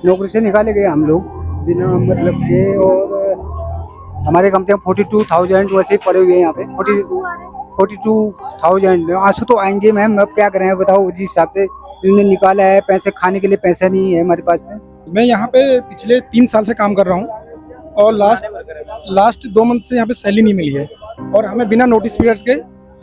नौकरी से निकाले गए हम लोग बिना मतलब के। और हमारे कंपनी में 42,000 वैसे ही पड़े हुए हैं यहाँ पे। 42,000 आंसू तो आएंगे मैम, अब क्या करें बताओ। जिस हिसाब से इन्होंने निकाला है, पैसे खाने के लिए पैसा नहीं है हमारे पास में। मैं यहाँ पे पिछले 3 साल से काम कर रहा हूँ और लास्ट 2 मंथ से यहाँ पे सैलरी नहीं मिली है और हमें बिना नोटिस पीरियड के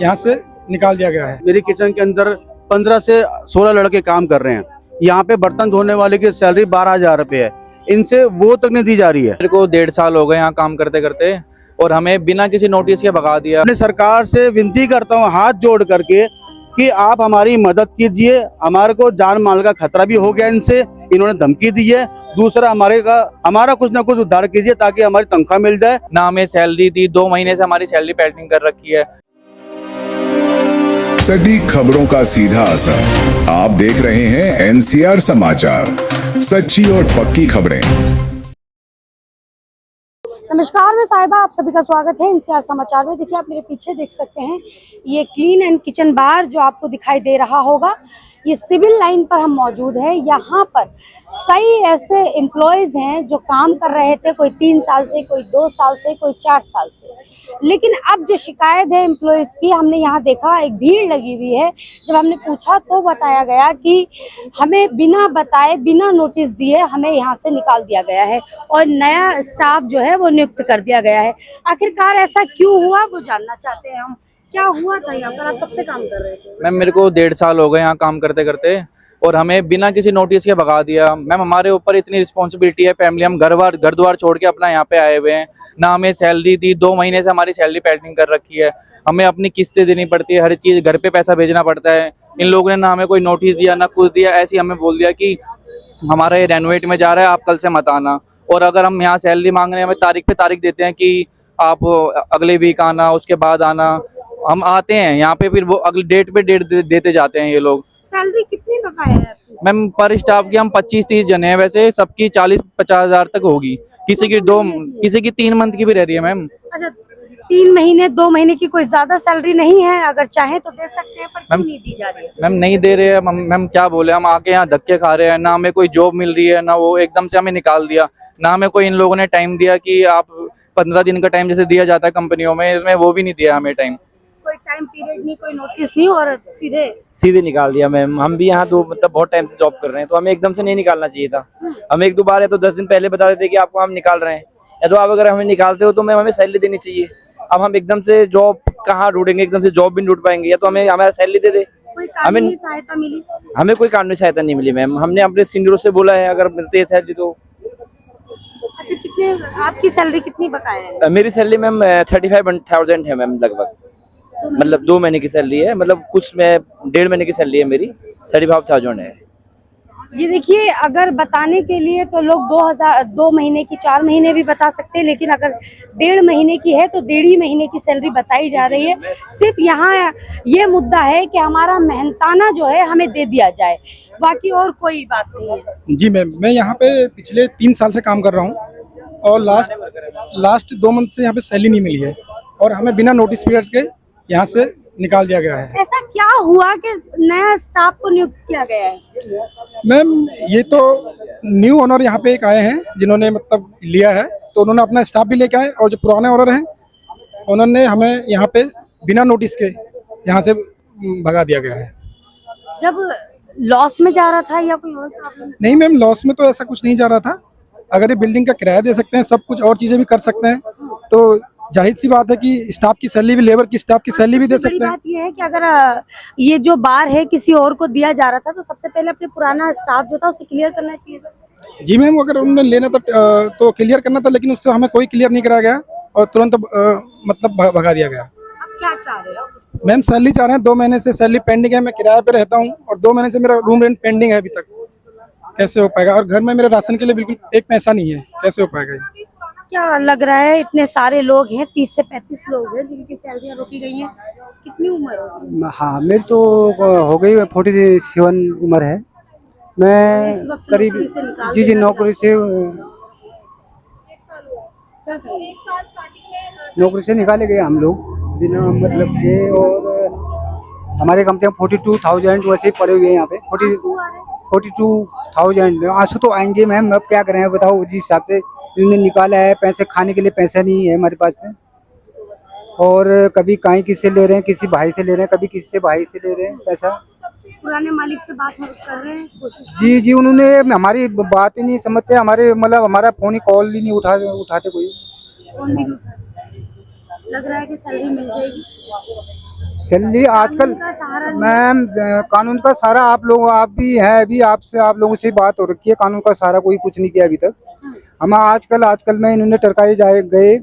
यहाँ से निकाल दिया गया है। मेरी किचन के अंदर 15 से 16 लड़के काम कर रहे हैं। यहाँ पे बर्तन धोने वाले की सैलरी 12,000 रुपये है, इनसे वो तक नहीं दी जा रही है। मेरे को 1.5 साल हो गए यहाँ काम करते करते और हमें बिना किसी नोटिस के भगा दिया। अपने सरकार से विनती करता हूँ हाथ जोड़ करके कि आप हमारी मदद कीजिए। हमारे को जान माल का खतरा भी हो गया इनसे, इन्होंने धमकी दी है। दूसरा हमारा कुछ ना कुछ उद्धार कीजिए ताकि हमारी तनख्वाह मिल जाए। ना हमें सैलरी दी, 2 महीने से हमारी सैलरी पेंडिंग कर रखी है। सटीक खबरों का सीधा असर। आप देख रहे हैं एनसीआर समाचार, सच्ची और पक्की खबरें। नमस्कार, मैं साहिबा, आप सभी का स्वागत है एनसीआर समाचार में। देखिए, आप मेरे पीछे देख सकते हैं ये क्लीन एंड किचन बार जो आपको दिखाई दे रहा होगा, ये सिविल लाइन पर हम मौजूद हैं। यहाँ पर कई ऐसे एम्प्लॉयज़ हैं जो काम कर रहे थे, कोई 3 साल से, कोई 2 साल से, कोई 4 साल से। लेकिन अब जो शिकायत है एम्प्लॉयज़ की, हमने यहाँ देखा एक भीड़ लगी हुई है। जब हमने पूछा तो बताया गया कि हमें बिना बताए, बिना नोटिस दिए हमें यहाँ से निकाल दिया गया है और नया स्टाफ जो है वो नियुक्त कर दिया गया है। आखिरकार ऐसा क्यों हुआ वो जानना चाहते हैं हम। क्या हुआ था यहाँ पर, आप कब से काम कर रहे थे? मैम, मेरे को 1.5 साल हो गए यहाँ काम करते करते और हमें बिना किसी नोटिस के भगा दिया। मैम, हमारे ऊपर इतनी रिस्पॉन्सिबिलिटी है, फैमिली, हम घर द्वार छोड़ के अपना यहाँ पे आए हुए हैं। ना हमें सैलरी दी, 2 महीने से हमारी सैलरी पेंडिंग कर रखी है। हमें अपनी किस्तें देनी पड़ती है, हर चीज़ घर पे पैसा भेजना पड़ता है। इन लोगों ने ना हमें कोई नोटिस दिया, ना कुछ दिया। ऐसे ही हमें बोल दिया कि हमारा ये रेनोवेट में जा रहा है, आप कल से मत आना। और अगर हम यहाँ सैलरी मांग रहे हैं, हमें तारीख पे तारीख देते हैं कि आप अगले वीक आना, उसके बाद आना। हम आते हैं यहाँ पे, फिर वो अगले डेट पे डेट देते जाते हैं ये लोग। सैलरी कितनी बकाया है आपकी? मैम, पर स्टाफ की हम 25-30 जने हैं, वैसे सबकी 40-50 हज़ार तक होगी। किसी की 3 मंथ की भी रह रही है मैम। अच्छा, 3 महीने 2 महीने की कोई ज्यादा सैलरी नहीं है? अगर चाहे तो दे सकते हैं, पर क्यों नहीं दी जा रही है? मैम, नहीं दे रहे हैं। मैम क्या बोले, हम आके यहाँ धक्के खा रहे हैं। ना हमें कोई जॉब मिल रही है, ना वो एकदम से हमें निकाल दिया। ना हमें कोई इन लोगों ने टाइम दिया कि आप 15 दिन का टाइम जैसे दिया जाता है कंपनियों में, इसमें वो भी नहीं दिया हमें टाइम। कोई टाइम पीरियड नहीं, कोई नोटिस नहीं और सीधे निकाल दिया मैम। हम भी यहाँ बहुत टाइम से जॉब कर रहे हैं, तो हमें एकदम से नहीं निकालना चाहिए था। हम 1-2 बार है तो 10 दिन पहले बता देते कि आपको हम निकाल रहे हैं, या तो आप अगर हमें निकालते हो तो मैम हमें सैलरी देनी चाहिए। अब हम एकदम से जॉब कहाँ ढूंढेंगे, एकदम से जॉब भी ढूंढ पाएंगे, या तो हमें हमारा सैलरी दे दे। कोई कानूनी सहायता मिली? हमें कोई कानूनी सहायता नहीं मिली मैम। हमने अपने सीनियरों से बोला है अगर मिलती है सैलरी तो। अच्छा, कितने आपकी सैलरी कितनी बकाया है? मेरी सैलरी मैम 35,000 है मैम लगभग। मतलब 2 महीने की सैलरी है, मतलब कुछ में 1.5 महीने की सैलरी है मेरी, 35,000 है। ये देखिए, अगर बताने के लिए तो लोग 2 महीने की, 4 महीने भी बता सकते हैं, लेकिन अगर 1.5 महीने की है तो 1.5 ही महीने की सैलरी बताई जा रही है। सिर्फ यहाँ ये मुद्दा है कि हमारा मेहनताना जो है हमें दे दिया जाए, बाकी और कोई बात नहीं है। जी मैम, मैं यहाँ पे पिछले 3 साल से काम कर रहा हूँ और लास्ट 2 मंथ से यहाँ पे सैलरी नहीं मिली है और हमें बिना नोटिस पीरियड के यहाँ से निकाल दिया गया है। ऐसा क्या हुआ कि नया स्टाफ को नियुक्त किया गया है? मैम, ये तो न्यू ओनर यहाँ पे एक आए हैं जिन्होंने मतलब लिया है, तो उन्होंने अपना स्टाफ भी लेके आए और जो पुराने ओनर हैं उन्होंने हमें यहाँ पे बिना नोटिस के यहाँ से भगा दिया गया है। जब लॉस में जा रहा था या कोई और प्रॉब्लम? नहीं मैम, लॉस में तो ऐसा कुछ नहीं जा रहा था। अगर ये बिल्डिंग का किराया दे सकते हैं, सब कुछ और चीज़ें भी कर सकते हैं, तो जाहिर सी बात है कि स्टाफ की सैलरी भी, लेबर की स्टाफ की सैलरी भी दे सकते हैं। बात ये है कि अगर ये जो बार है किसी और को दिया जा रहा था तो सबसे पहले अपने पुराना स्टाफ जो था उसे क्लियर करना चाहिए था। जी मैम, अगर उन्होंने लेना था तो क्लियर करना था, लेकिन उससे हमें कोई क्लियर नहीं कराया गया और तुरंत मतलब भगा दिया गया। अब क्या चाह रहे हो? मैम, सैलरी चाह रहे हैं। 2 महीने से सैलरी पेंडिंग है, मैं किराए पे रहता हूँ और 2 महीने से मेरा रूम रेंट पेंडिंग है अभी तक। कैसे हो पाएगा? और घर में मेरे राशन के लिए बिल्कुल एक पैसा नहीं है, कैसे हो पाएगा ये? क्या लग रहा है, इतने सारे लोग हैं, 30 से 35 लोग हैं जिनकी सैलरियाँ रोकी गई हैं। कितनी उम्र होगी? हाँ, मेरी तो हो गई 47 उम्र है। मैं करीब जी नौकरी से निकाले गए हम लोग बिना मतलब के। और हमारे कंपनी में 42,000 वैसे ही पड़े हुए हैं यहाँ पे। 42,000। आंसू तो आएंगे मैम, अब क्या करें बताओ, जिस हिसाब से इन्होंने निकाला है, पैसे खाने के लिए पैसा नहीं है हमारे पास में। और कभी कहीं किससे ले रहे हैं, किसी भाई से ले रहे हैं, कभी किसी से भाई से ले रहे हैं पैसा। पुराने मालिक से बात कर रहे हैं, कोशिश जी जी, उन्होंने हमारी बात ही नहीं समझते, हमारे मतलब हमारा फोन ही कॉल ही नहीं उठाते कोई। फोन भी नहीं उठाते। लग रहा है कि सैलरी मिल जाएगी। सैलरी आजकल कानून का सहारा नहीं। मैम, कानून का सहारा आप भी हैं, अभी आप लोगों से बात हो रखी है, कानून का सहारा कोई कुछ नहीं किया अभी तक। हम आजकल में इन्होंने टरकाए गए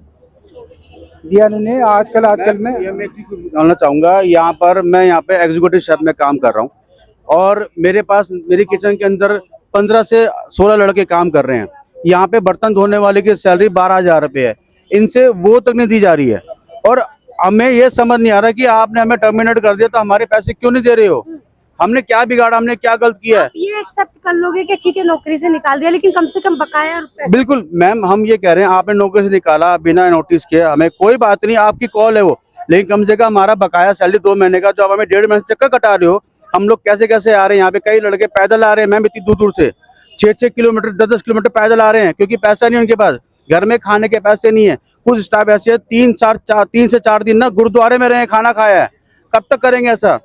दिया इन्होंने आजकल में। ये मैं एक चीज़ बताना चाहूँगा, यहाँ पर मैं यहाँ पे एग्जीक्यूटिव शेफ में काम कर रहा हूँ और मेरे पास मेरी किचन के अंदर 15 से 16 लड़के काम कर रहे हैं। यहाँ पे बर्तन धोने वाले की सैलरी 12,000 रुपये है, इनसे वो तक नहीं दी जा रही है। और हमें ये समझ नहीं आ रहा कि आपने हमें टर्मिनेट कर दिया तो हमारे पैसे क्यों नहीं दे रहे हो? हमने क्या बिगाड़ा, हमने क्या गलत किया है? ये एक्सेप्ट कर लोगे कि ठीक है नौकरी से निकाल दिया, लेकिन कम से कम बकाया और पैसे। बिल्कुल मैम, हम ये कह रहे हैं आपने नौकरी से निकाला बिना नोटिस के, हमें कोई बात नहीं, आपकी कॉल है वो, लेकिन कम से कम हमारा बकाया सैलरी 2 महीने का, जो आप हमें 1.5 महीने से चक्कर कटा रहे हो। हम लोग कैसे कैसे आ रहे हैं यहाँ पे, कई लड़के पैदल आ रहे हैं मैम, इतनी दूर दूर से 6-6 किलोमीटर 10-10 किलोमीटर पैदल आ रहे हैं, क्योंकि पैसा नहीं उनके पास, घर में खाने के पैसे नहीं है। कुछ स्टाफ ऐसे है 3 से 4 दिन ना गुरुद्वारे में रहे, खाना खाया है। कब तक करेंगे ऐसा?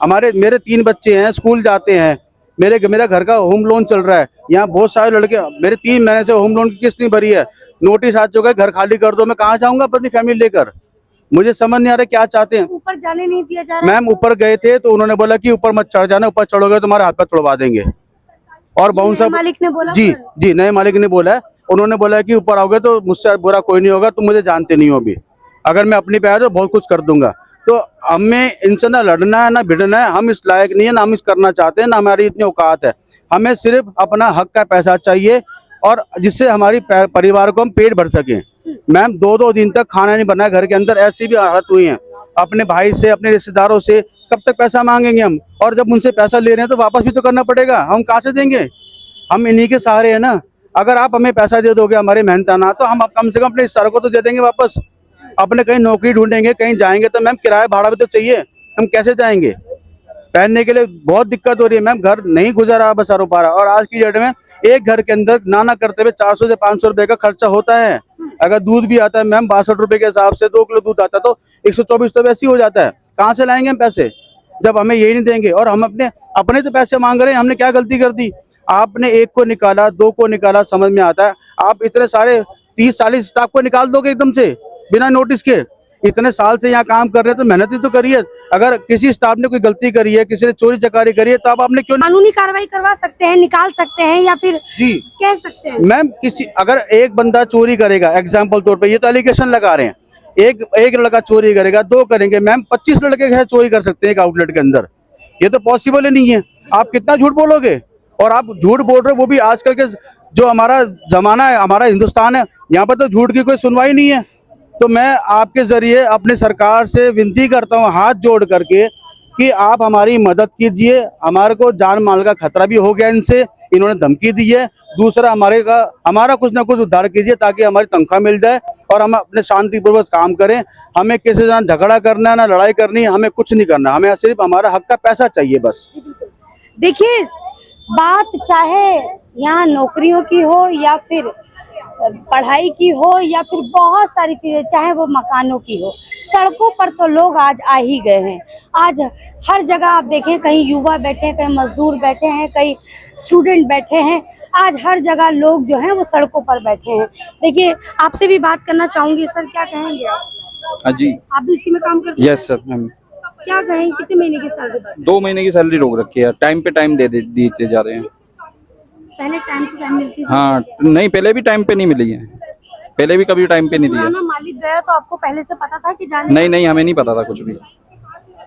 मेरे 3 बच्चे हैं, स्कूल जाते हैं, मेरा घर का होम लोन चल रहा है। यहाँ बहुत सारे लड़के, मेरे 3 महीने से होम लोन की किस्त नहीं भरी है, नोटिस आ चुका है घर खाली कर दो। मैं कहाँ जाऊंगा अपनी फैमिली लेकर? मुझे समझ नहीं आ रहा क्या चाहते हैं। ऊपर जाने नहीं दिया जा रहा। मैम ऊपर गए थे तो उन्होंने बोला कि ऊपर मत चढ़ जाना, ऊपर चढ़ोगे तुम्हारे हाथ पर तोड़वा देंगे। और बाउन साहब मालिक ने बोला जी नए मालिक ने बोला है, उन्होंने बोला कि ऊपर आओगे तो मुझसे बुरा कोई नहीं होगा, तुम मुझे जानते नहीं हो अभी, अगर मैं अपनी पे आया तो बहुत कुछ कर दूंगा। तो हमें इनसे ना लड़ना है ना भिड़ना है, हम इस लायक नहीं है, ना हम इस करना चाहते हैं, ना हमारी इतनी औकात है। हमें सिर्फ अपना हक का पैसा चाहिए और जिससे हमारी परिवार को हम पेट भर सकें। मैम 2-2 दिन तक खाना नहीं बना घर के अंदर, ऐसी भी हालत हुई है। अपने भाई से, अपने रिश्तेदारों से कब तक पैसा मांगेंगे हम? और जब उनसे पैसा ले रहे हैं तो वापस भी तो करना पड़ेगा, हम कहाँ से देंगे? हम इन्हीं के सहारे हैं ना। अगर आप हमें पैसा दे दोगे हमारे मेहनताना, तो हम कम से कम अपने रिश्तेदारों को तो दे देंगे वापस। अपने कहीं नौकरी ढूंढेंगे, कहीं जाएंगे तो मैम किराया भाड़ा भी तो चाहिए, हम कैसे जाएंगे? पहनने के लिए बहुत दिक्कत हो रही है मैम, घर नहीं गुजारा बसा हो पा रहा। और आज की डेट में एक घर के अंदर नाना करते हुए 400 से 500 रुपए का खर्चा होता है। अगर दूध भी आता है मैम 62 रुपए के हिसाब से 2 किलो दूध आता है तो 124 तो वैसे ही हो जाता है। कहाँ से लाएंगे हम पैसे जब हमें यही नहीं देंगे? और हम अपने तो पैसे मांग रहे हैं, हमने क्या गलती कर दी? आपने 1 को निकाला, 2 को निकाला, समझ में आता है। आप इतने सारे 30-40 स्टाफ को निकाल दोगे एकदम से बिना नोटिस के? इतने साल से यहाँ काम कर रहे हैं तो मेहनत ही तो करिए। अगर किसी स्टाफ ने कोई गलती करी है, किसी ने चोरी चकारी करी है, तो अब आपने क्यों कानूनी कार्रवाई करवा सकते हैं, निकाल सकते हैं या फिर जी कह सकते हैं। मैम अगर एक बंदा चोरी करेगा, एग्जाम्पल तौर पे, ये तो एलिगेशन लगा रहे हैं, एक लड़का चोरी करेगा, 2 करेंगे मैम, 25 लड़के चोरी कर सकते हैं एक आउटलेट के अंदर। ये तो पॉसिबल ही नहीं है। आप कितना झूठ बोलोगे? और आप झूठ बोल रहे हो वो भी आजकल के जो हमारा जमाना है, हमारा हिंदुस्तान है, यहाँ पर तो झूठ की कोई सुनवाई नहीं है। तो मैं आपके जरिए अपनी सरकार से विनती करता हूँ हाथ जोड़ करके कि आप हमारी मदद कीजिए। हमारे को जान माल का खतरा भी हो गया इनसे, इन्होंने धमकी दी है। दूसरा हमारा कुछ ना कुछ उद्धार कीजिए ताकि हमारी तनख्वाह मिल जाए और हम अपने शांतिपूर्वक काम करें। हमें किसी से झगड़ा करना है ना लड़ाई करनी है, हमें कुछ नहीं करना, हमें सिर्फ हमारा हक का पैसा चाहिए बस। देखिए, बात चाहे यहाँ नौकरियों की हो या फिर पढ़ाई की हो या फिर बहुत सारी चीजें, चाहे वो मकानों की हो, सड़कों पर तो लोग आज आ ही गए हैं। आज हर जगह आप देखें, कहीं युवा बैठे हैं, कहीं मजदूर बैठे हैं, कहीं स्टूडेंट बैठे हैं। आज हर जगह लोग जो हैं वो सड़कों पर बैठे हैं। देखिए, आपसे भी बात करना चाहूंगी। सर, क्या कहेंगे आप? हाँ जी, आप भी इसी में काम करते हैं? Yes sir ma'am. क्या कहें, कितने महीने की सैलरी? 2 महीने की सैलरी रोक रखी है, टाइम पे टाइम देते जा रहे हैं। पहले टाइम टू टाइम मिलती थी? हाँ, नहीं पहले भी टाइम पे नहीं मिली है, पहले भी कभी टाइम पे नहीं दिया। पुराना मालिक गया तो आपको पहले से पता था कि जाने? नहीं, हमें नहीं पता था कुछ भी,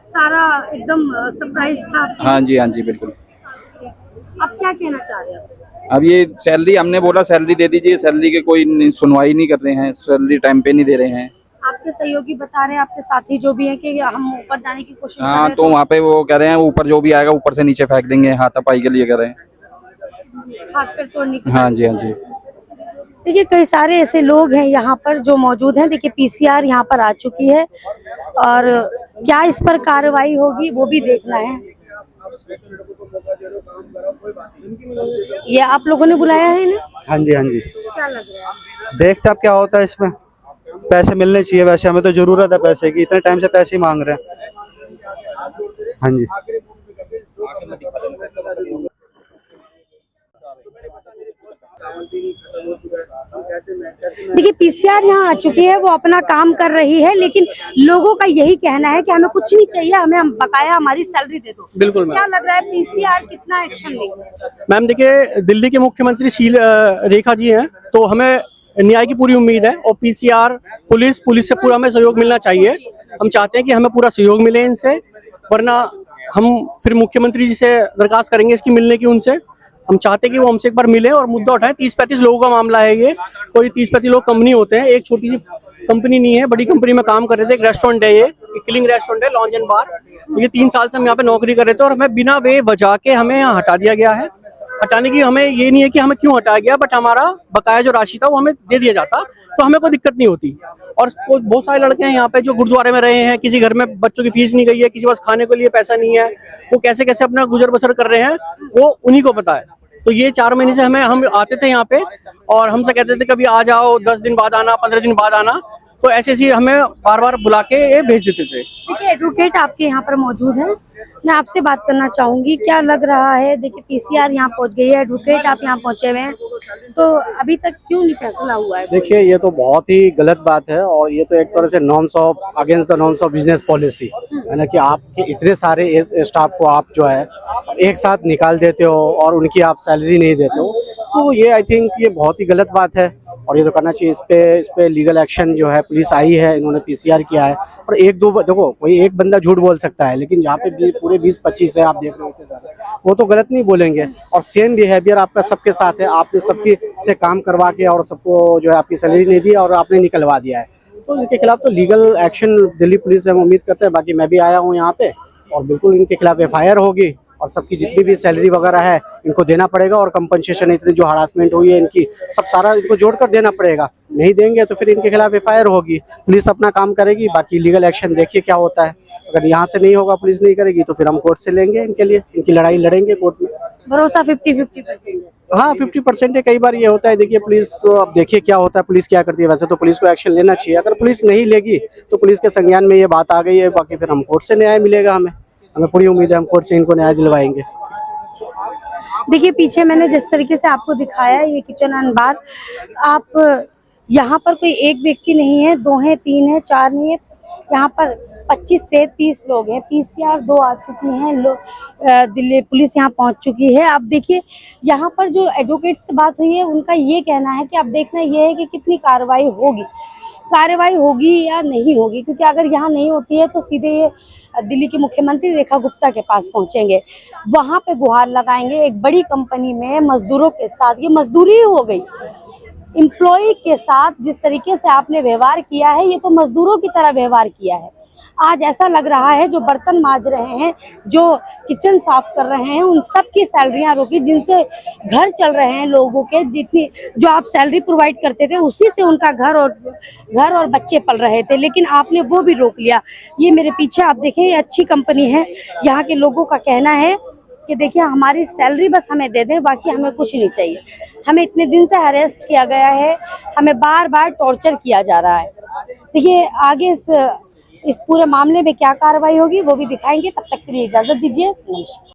सारा एकदम सरप्राइज था आपके? हाँ जी बिल्कुल। अब क्या कहना चाह रहे हैं? अब ये सैलरी, हमने बोला सैलरी दे दीजिए, सैलरी के कोई सुनवाई नहीं कर रहे हैं, सैलरी टाइम पे नहीं दे रहे हैं। आपके सहयोगी बता रहे हैं, आपके साथी जो भी हैं, कि हम ऊपर जाने की कोशिश कर रहे हाँ, हैं, तो वहाँ पे वो कह रहे हैं ऊपर जो भी आएगा ऊपर से नीचे फेंक देंगे, हाथापाई के लिए कर रहे हैं। हाथ पैर तोड़ने की। हाँ जी। देखिए, कई सारे ऐसे लोग हैं यहाँ पर जो मौजूद हैं। देखिए, पीसीआर यहाँ पर आ चुकी है और क्या इस पर कार्रवाई होगी वो भी देखना है। ये आप लोगों ने बुलाया है ना? हाँ जी, हाँ जी। क्या लग रहा है? देखते अब क्या होता है इसमें। पैसे मिलने चाहिए, वैसे हमें तो जरूरत है पैसे की, इतने टाइम से पैसे ही मांग रहे हैं। हाँ जी। देखिए पीसीआर यहाँ आ चुकी है, वो अपना काम कर रही है, लेकिन लोगों का यही कहना है कि हमें कुछ नहीं चाहिए, हमें हम बकाया हमारी सैलरी दे दो। बिल्कुल मैम। क्या लग रहा है पीसीआर कितना एक्शन लेगी? मैम देखिए, दिल्ली के मुख्यमंत्री रेखा जी हैं, तो हमें न्याय की पूरी उम्मीद है, और पीसीआर पुलिस से पूरा हमें सहयोग मिलना चाहिए। हम चाहते हैं कि हमें पूरा सहयोग मिले इनसे, वरना हम फिर मुख्यमंत्री जी से दरखास्त करेंगे इसकी मिलने की उनसे। हम चाहते हैं कि वो हमसे एक बार मिले और मुद्दा उठाएं। 30-35 लोगों का मामला है ये, कोई 30-35 लोग कंपनी होते हैं, एक छोटी सी कंपनी नहीं है, बड़ी कंपनी में काम कर रहे थे। एक रेस्टोरेंट है, ये किलिंग रेस्टोरेंट है, लॉन्ज एंड बार। ये 3 साल से हम यहाँ पे नौकरी कर रहे थे और हमें बिना वे वजह के हमें यहाँ हटा दिया गया है। हटाने की हमें ये नहीं है कि हमें क्यों हटाया गया, बट हमारा बकाया जो राशि था वो हमें दे दिया जाता, तो हमें कोई दिक्कत नहीं होती। और बहुत सारे लड़के हैं यहाँ पे जो गुरुद्वारे में रहे हैं, किसी घर में बच्चों की फीस नहीं गई है, किसी पास खाने के लिए पैसा नहीं है, वो कैसे कैसे अपना गुजर बसर कर रहे हैं वो उन्हीं को पता है। तो ये 4 महीने से हम आते थे यहाँ पे और हमसे कहते थे कभी आ जाओ, 10 दिन बाद आना, 15 दिन बाद आना, तो ऐसे ऐसे हमें बार बार बुला के भेज देते थे। देखिए एडवोकेट आपके यहाँ पर मौजूद है, मैं आपसे बात करना चाहूंगी, क्या लग रहा है? देखिए पीसीआर यहाँ पहुँच गई है, एडवोकेट आप यहाँ पहुँचे हुए हैं, तो अभी तक क्यों नहीं फैसला हुआ है? देखिए ये तो बहुत ही गलत बात है, और ये तो एक तरह से against the norms of business policy है ना, कि आपके इतने सारे स्टाफ को आप जो है एक साथ निकाल देते हो और उनकी आप सैलरी नहीं देते हो, तो ये आई थिंक ये बहुत ही गलत बात है और ये तो करना चाहिए। इस पे लीगल एक्शन जो है, पुलिस आई है, इन्होंने पीसीआर किया है। और देखो कोई एक बंदा झूठ बोल सकता है, लेकिन जहाँ पे पूरे 20-25 है, आप देख रहे होते सारे, वो तो गलत नहीं बोलेंगे। और सेम बिहेवियर आपका सबके साथ है, आपने सबकी से काम करवा के और सबको जो है आपकी सैलरी नहीं दी और आपने निकलवा दिया है, तो इनके खिलाफ तो लीगल एक्शन दिल्ली पुलिस से हम उम्मीद करते हैं। बाकी मैं भी आया हूँ यहाँ पे और बिल्कुल इनके खिलाफ FIR होगी और सबकी जितनी भी सैलरी वगैरह है इनको देना पड़ेगा, और कंपनसेशन इतनी जो हरासमेंट हुई है इनकी सब सारा इनको जोड़कर देना पड़ेगा। नहीं देंगे तो फिर इनके खिलाफ FIR होगी, पुलिस अपना काम करेगी, बाकी लीगल एक्शन देखिए क्या होता है। अगर यहाँ से नहीं होगा, पुलिस नहीं करेगी, तो फिर हम कोर्ट से लेंगे इनके लिए, इनकी लड़ाई लड़ेंगे कोर्ट में। भरोसा 50-50%? हाँ 50% है, कई बार ये होता है। देखिए पुलिस, अब देखिए क्या होता है, पुलिस क्या करती है। वैसे तो पुलिस को एक्शन लेना चाहिए, अगर पुलिस नहीं लेगी तो पुलिस के संज्ञान में ये बात आ गई है, बाकी फिर हम कोर्ट से न्याय मिलेगा। हमें पूरी उम्मीद है हम कोर्ट से इनको न्याय दिलवाएंगे। देखिए पीछे मैंने जिस तरीके से आपको दिखाया, ये किचन एंड बार, आप यहाँ पर कोई एक व्यक्ति नहीं है, 2 हैं, 3 हैं, 4 नहीं है, यहाँ पर 25 से 30 लोग हैं। पीसीआर 2 आ चुकी हैं, दिल्ली पुलिस यहाँ पहुँच चुकी है। अब देखिए यहाँ पर जो एडवोकेट से बात हुई है, उनका ये कहना है कि अब देखना ये है कि कितनी कार्रवाई होगी या नहीं होगी, क्योंकि अगर यहाँ नहीं होती है तो सीधे ये दिल्ली के मुख्यमंत्री रेखा गुप्ता के पास पहुंचेंगे, वहां पे गुहार लगाएंगे। एक बड़ी कंपनी में मजदूरों के साथ ये मजदूरी हो गई, एम्प्लॉय के साथ जिस तरीके से आपने व्यवहार किया है, ये तो मजदूरों की तरह व्यवहार किया है। आज ऐसा लग रहा है जो बर्तन मांज रहे हैं, जो किचन साफ कर रहे हैं, उन सब की सैलरियां रोकी, जिनसे घर चल रहे हैं लोगों के, जितनी जो आप सैलरी प्रोवाइड करते थे उसी से उनका घर और बच्चे पल रहे थे, लेकिन आपने वो भी रोक लिया। ये मेरे पीछे आप देखें, ये अच्छी कंपनी है। यहाँ के लोगों का कहना है कि देखिए हमारी सैलरी बस हमें दे दें, बाकी हमें कुछ नहीं चाहिए। हमें इतने दिन से अरेस्ट किया गया है, हमें बार बार टॉर्चर किया जा रहा है। देखिए आगे इस पूरे मामले में क्या कार्रवाई होगी वो भी दिखाएंगे। तब तक के लिए इजाजत दीजिए, नमस्कार।